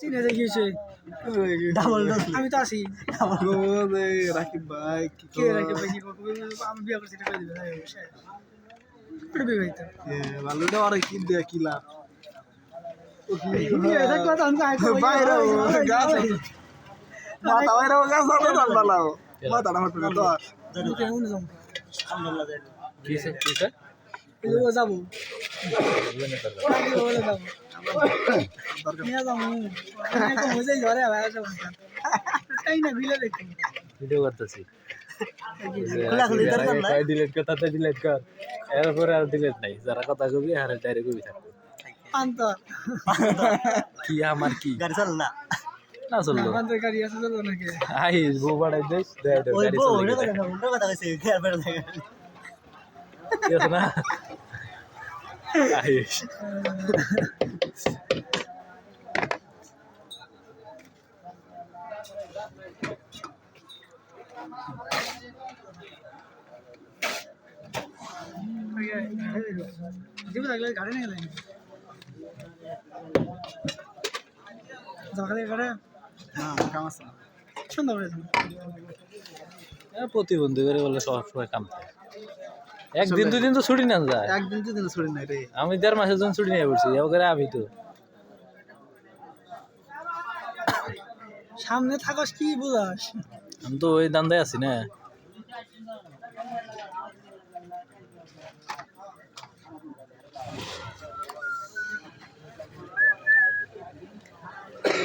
চিনে দেখিয়েছে ডাবল আমি তো আছি রাকিব ভাই কে রাখে ভাই কি করবো আমি বিয়ে করছি টাকা দিবে বিবাহিত ভালোটা আর কি দেয়া কি লাভ এটা কথা আমি আইতো বাইরে গাছ মাথা বাইরে গাছ আছে ঠান্ডা লাও মাথাটা আমার পেটে তো কেমন যাবো কিসে যাবো বলে যাবো নিয়ে যাবো মজাই ধরে ভাই যাবো তাই না ভিলে দেখো ভিডিও করতেছি খোলাখুলি দরকার না। ডিলিট কর তাতে ডিলিট কর এরপরে আর ডিলিট নাই যারা কথা কবি আর ডাইরেক্ট কবি থাকবে পান্তর কি আমার কি গাড়ি চল না না চললো পান্তর গাড়ি আছে চলো নাকি আইস বউ বাড়াই দেশ ওই গাড়ি বউ চলে ওটা গেছে। কথা উল্টো কথা কইছে খেয়াল বেড়ে থাকে ঠিক আছে না আইস দিব লাগলে গাড়ি নিয়ে গেলেন সকালে গাড়ি কাম আছে সুন্দর করে প্রতিবন্ধী করে বলে সব সময় কাম থাকে একদিন দুদিন তো ছুটি না যায় একদিন তো দিন ছড়ি নাই রে আমি 1.5 মাসের জন্য ছুটি নিয়ে পড়ছি এবার আমি তো সামনে থাকস কি বুঝাস আমি তো ওই দান্দায় আছি না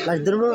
লাইট ধরবো